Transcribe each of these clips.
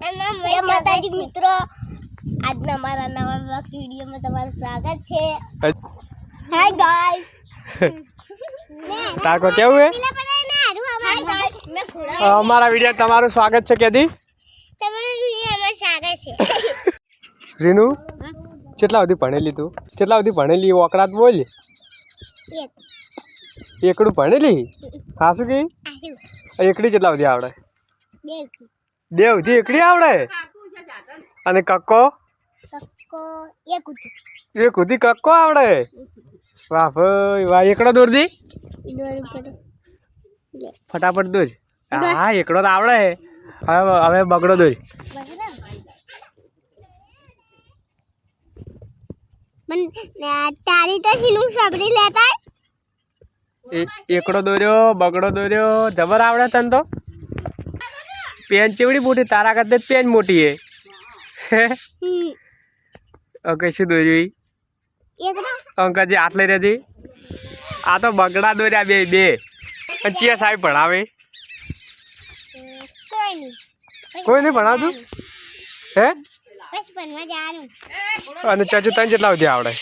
જય માતાજી મિત્રો, આજના અમારા નવા બ્લોગ વિડીયોમાં તમારું સ્વાગત છે. Hi guys. તાકો કેવું હે? હાય ગાઈસ, મે ખોડા અમારા વિડીયો તમારું સ્વાગત છે કેદી? તમારું વિડીયોમાં સ્વાગત છે. રીનુ કેટલા સુધી ભણેલી તું? કેટલા સુધી ભણેલી ઓકળાત બોલ. એકડું ભણેલી? હા શું કે? એકડી કેટલા સુધી આવડે? બે સુધી એકડી આવડે? અને કક્કો? એક સુધી કક્કો આવડે? વાહ ભાઈ વાહ. એકડો દોર દી ફટાફટ દોર. હા એકડો તો આવડે. હવે બગડો દોર. તારી તો સીનું સબરી લેતા એકડો દોર્યો બગડો દોર્યો જબર આવડે તને તો. પેન ચેવડી મોટી તારા કરતા પેન મોટી હે. ઓકે શું દોર્યું? અંકજી હાથ લઈ રહેજી. આ તો બગડા દોર્યા બે બે. ચિયા સાહેબ ભણાવે? કોઈ નહીં ભણાવતું હે? અને ચાચુ તને કેટલા સુધી આવડે?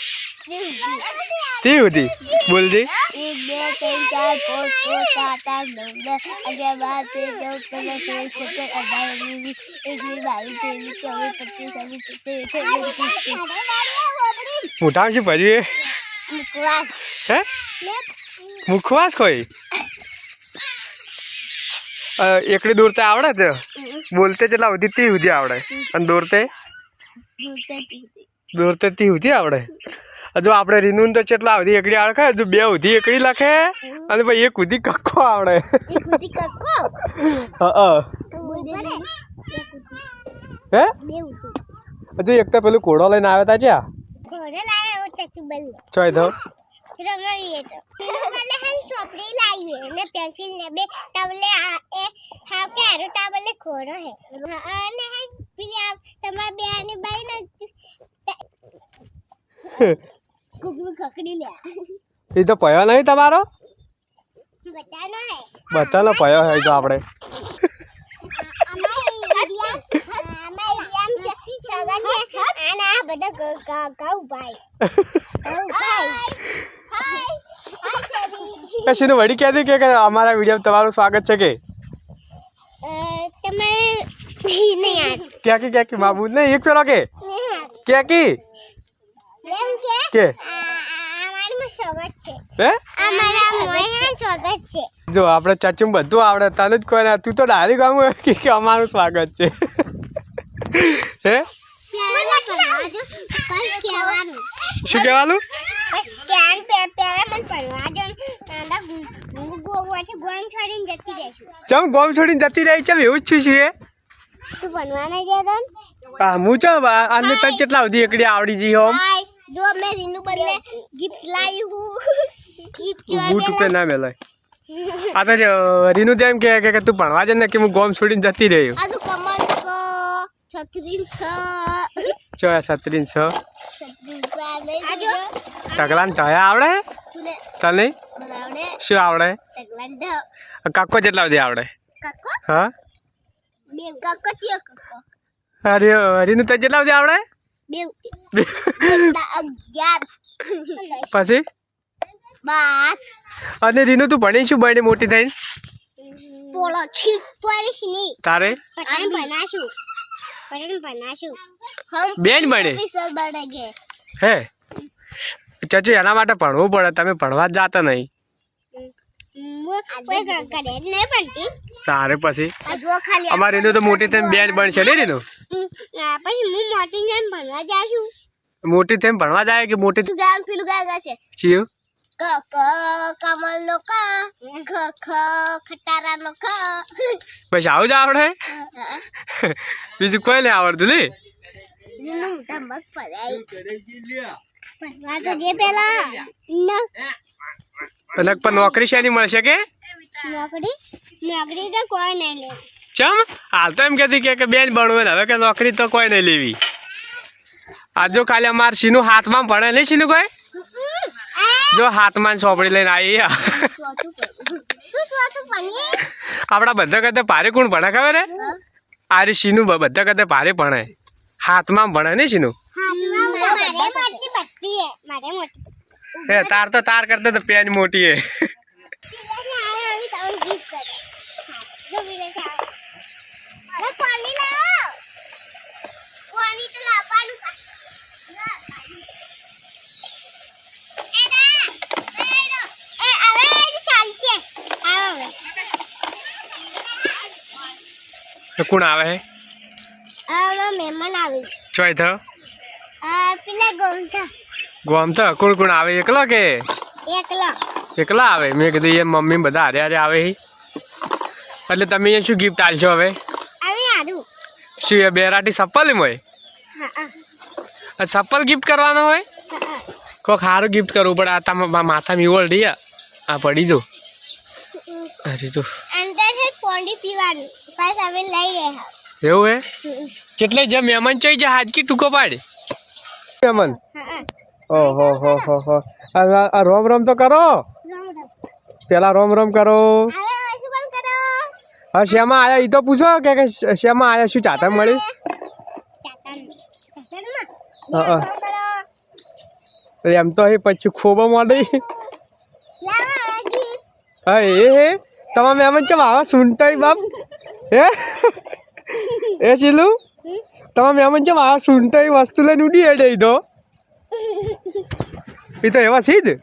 તી સુધી બોલજી. 1 2 3 4 5 6 7 8 9 10 11 12 13 14 15 16 17 18 19 20 21 22 23 24 25 26 27 28 29 30 મોઢામાં શું ભર્યું હે? મુખવાસ કોઈ એકડી દોરતે આવડે છે? બોલતે કેટલા સુધી? તી સુધી આવડે. અને દોરતે તી સુધી આવડે. જો આપણે રીનું તો કેટલા સુધી એકડી આવડે? જો બે સુધી એકડી લખે અને ભાઈ એક સુધી કક્કો આવડે. હે હજુ એક તો પેલું ઘોડો લઈને આવ્યા તા ચોય તો ચોપડી લાવીએ ને પેન્સિલ ને બે તબલે એ હાવ કે આરો તબલે ખોરો હે અને પેલી તમાર બે ને બાઈ ને કુકુ ખકડી લે. એ તો પયો નહીં તમારો? બતાનો હે. બતાનો પયો હે તો આપણે. કશીનું વડી કહેતી કે અમારા વિડીયો તમારું સ્વાગત છે કે તમે નહીં ક્યાંકી ક્યાંકી બાબુ નહીં એક પેલો કે ક્યાંકી કે જો આપણે ચાચું બધું આવડે તને જ કોઈ ના. તું તો ડાયરેક્ટ આમ કે અમારું સ્વાગત છે હે? શું કહેવાનું? ચમ ગોમ છોડીને જતી રહી છે એવું જ છું એ. તું ભણવા નહીં જતો? હા હું ચો આને તને કેટલા સુધી એકડી આવડી જઈ હોમ? જો મેં રીનુ બદલે ગિફ્ટ લાવી હું. બૂટ ઉપર ના મેલાય. આ તો રીનુ તો એમ કે તું ભણવા જ ને કે હું ગોમ છોડીને જતી રહ્યો. આ તો કમલ કો છત્રી છ ચો છત્રી છ ટકલાન ઢયા આવડે તને? શું આવડે? કાકો જેટલા સુધી આવડે? હા અરે રીનુ તને જેટલા સુધી આવડે? પછી અને રીનુ તું ભણી શું બની મોટી થઈને? તારે બેન બને હે? ચાચુ એના માટે ભણવું પડે. તમે ભણવા જ જાતા નહીં તારે. પછી અમારે રીનુ તો મોટી થઈને બેન બનશે ને રીનુ? મોટી થઈને ભણવા જાય કે મોટી ચિયું કમલ નો ક ખટારા નો ખ. બસ આવું જ આવડે? બીજું કોઈ નહીં આવડતું લે. પણ નોકરી શેની મળશે કે? નોકરી તો કોઈ નહીં લે. ચમ હાલ તો એમ કહેતી કે બેન ભણવું ને હવે કે નોકરી તો કોઈ નહીં લેવી. આ જો ખાલી અમારે સીનું હાથમાં ભણે નહીં સીનું કોઈ? જો હાથમાં ચોપડી લઈને આવી. આપડા બધા કરતા ભારે કોણ ભણે ખબર હે? આરે શીનું બધા કરતા ભારે ભણે હાથમાં ભણે ને શીનું મારે મોટી બત્તી હે મારે મોટી હે તાર કરતા તો પેન મોટી હે પીલા આવે આવી તો ગીત કરે જો પીલા આવે પાણી લાવો પાણી તો લાવવાનું કોણ આવે હે મહેમાન આવી ચોય થ પેલા ગોમતા ગોમ થ કોણ આવે એકલો કે એકલો એકલા આવે મેં કીધું એ મમ્મી બધા હારે હારે આવે હી એટલે તમે અહીંયા શું ગિફ્ટ આલશો હવે આવી આડું શું એ બેરાટી ચપ્પલ એમ હોય ચપ્પલ ગિફ્ટ કરવાનો હોય કોક સારું ગિફ્ટ કરવું પડે આ તમે માથા મીવળ ડી આ પડી જો અરે જો અંદર છે પોંડી પીવાનું પાસ અમે લઈ રહ્યા એવું હે કેટલે જે મહેમાન ચોઈ જાય હાજકી ટૂંકો પાડે મહેમાન ઓહો હો હો હો આ રોમ રોમ તો કરો પેલા રોમ રોમ કરો હા શ્યામા આયા ઈ તો પૂછો કે શ્યામા આયા શું ચાટા મળી એમ તો અહીં પછી ખોબો મળી હા એ હે તમારે મહેમાન ચમ આવા સૂંટાઈ બાપ હે એ ચીલું તમારે મહેમાન ચમ આવા સૂંટાઈ વસ્તુ લઈને ઉડી હેડે ઈ તો એવા સીધ